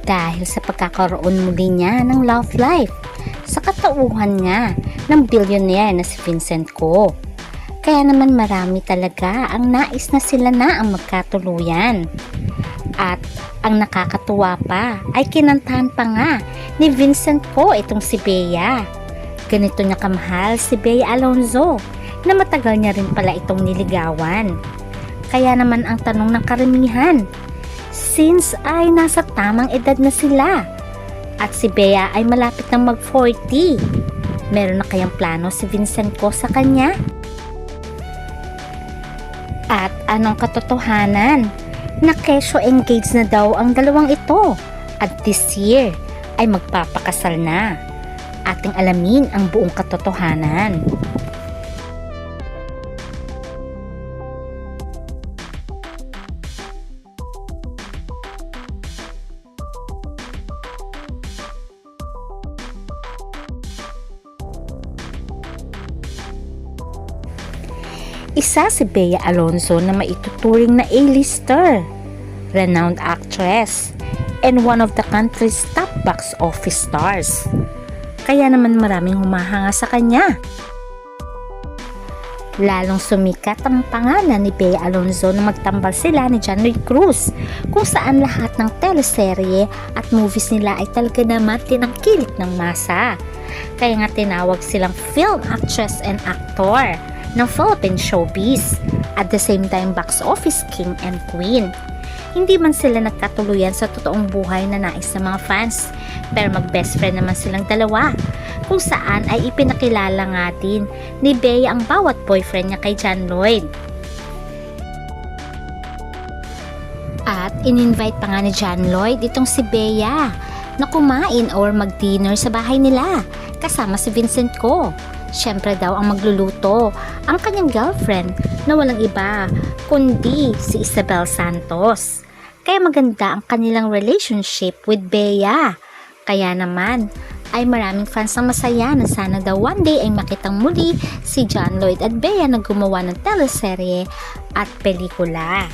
dahil sa pagkakaroon muli niya ng love life sa katauhan nga ng billionaire na si Vincent Ko. Kaya naman marami talaga ang nais na sila na ang magkatuluyan. At ang nakakatuwa pa ay kinantahan pa nga ni Vincent Ko itong si Bea. Ganito niya kamahal si Bea Alonzo na matagal niya rin pala itong niligawan. Kaya naman ang tanong ng karamihan, since ay nasa tamang edad na sila at si Bea ay malapit ng mag-40, meron na kayang plano si Vincent Ko sa kanya? At anong katotohanan? Na kesyo engaged na daw ang dalawang ito at this year ay magpapakasal na. Ating alamin ang buong katotohanan. Isa si Bea Alonzo na maituturing na A-lister, renowned actress, and one of the country's top box office stars. Kaya naman maraming humahanga sa kanya. Lalong sumikat ang pangalan ni Bea Alonzo na magtambal sila ni John Lloyd Cruz, kung saan lahat ng teleserye at movies nila ay talaga naman tinangkilik ng masa. Kaya nga tinawag silang film actress and actor ng Philippine showbiz, at the same time box office king and queen. Hindi man sila nagkatuluyan sa totoong buhay na nais ng mga fans, pero mag-best friend naman silang dalawa, kung saan ay ipinakilala nga din ni Bea ang bawat boyfriend niya kay John Lloyd. At in-invite pa nga ni John Lloyd itong si Bea na kumain or mag-dinner sa bahay nila kasama si Vincent Ko. Siyempre daw ang magluluto ang kanyang girlfriend na walang iba kundi si Isabel Santos. Kaya maganda ang kanilang relationship with Bea. Kaya naman ay maraming fans ang masaya na sana daw one day ay makitang muli si John Lloyd at Bea na gumawa ng teleserye at pelikula.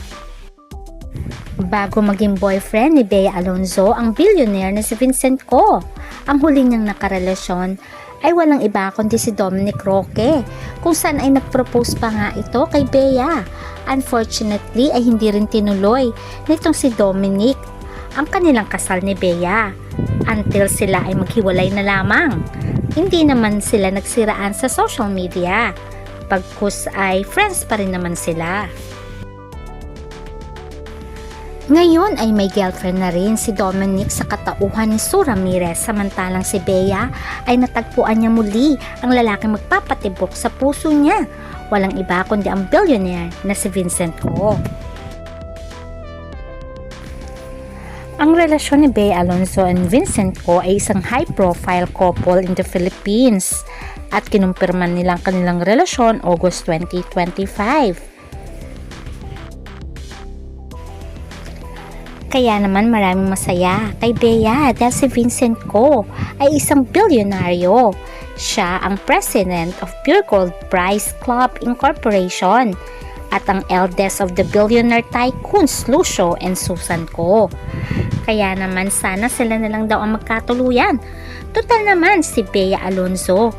Bago maging boyfriend ni Bea Alonzo ang billionaire na si Vincent Ko, ang huli niyang nakarelasyon ay walang iba kundi si Dominic Roque, kung saan ay nag-propose pa nga ito kay Bea. Unfortunately ay hindi rin tinuloy nitong si Dominic ang kanilang kasal ni Bea until sila ay maghiwalay na lamang. Hindi naman sila nagsiraan sa social media, pagkus ay friends pa rin naman sila. Ngayon ay may girlfriend na rin si Dominic sa katauhan ni Sue Ramirez, samantalang si Bea ay natagpuan niya muli ang lalaking magpapatibok sa puso niya. Walang iba kundi ang billionaire na si Vincent Ko. Ang relasyon ni Bea Alonzo and Vincent Ko ay isang high-profile couple in the Philippines at kinumpirman nilang kanilang relasyon August 2025. Kaya naman maraming masaya kay Bea dahil si Vincent Ko ay isang bilyonaryo. Siya ang president of Pure Gold Prize Club Incorporation at ang eldest of the billionaire tycoons Lucio and Susan Ko. Kaya naman sana sila na lang daw ang magkatuluyan. Total naman si Bea Alonzo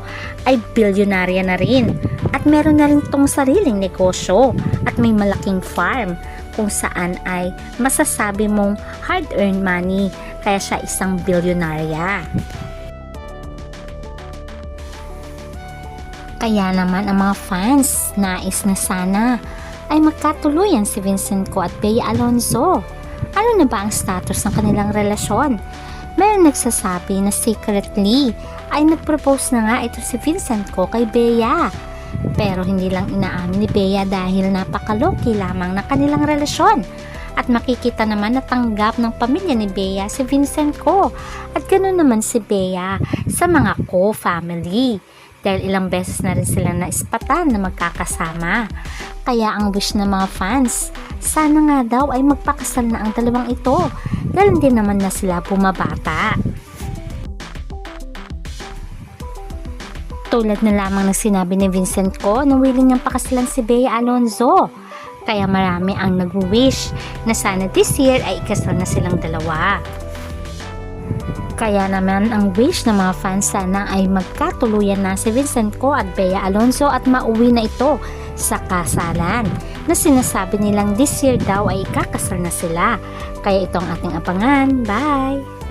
ay bilyonarya na rin at meron na rin tong sariling negosyo at may malaking farm kung saan ay masasabi mong hard-earned money, kaya siya isang bilyonarya. Kaya naman ang mga fans nais na sana ay magkatuluyan si Vincent Ko at Bea Alonzo. Ano na ba ang status ng kanilang relasyon? Mayroon nagsasabi na secretly ay nagpropose na nga ito si Vincent Ko kay Bea. Pero hindi lang inaamin ni Bea dahil napakaloki lamang na kanilang relasyon. At makikita naman na tanggap ng pamilya ni Bea si Vincent Ko. At ganoon naman si Bea sa mga Ko family. Dahil ilang beses na rin sila naispatan na magkakasama. Kaya ang wish ng mga fans, sana nga daw ay magpakasal na ang dalawang ito. Dahil hindi naman na sila bumabata. Tulad na lamang ng sinabi ni Vincent Ko na willing niyang pakasalan si Bea Alonzo. Kaya marami ang nag-wish na sana this year ay ikasal na silang dalawa. Kaya naman ang wish ng mga fans sana ay magkatuluyan na si Vincent Co at Bea Alonzo at mauwi na ito sa kasalan na sinasabi nilang this year daw ay ikakasal na sila. Kaya ito ang ating abangan. Bye!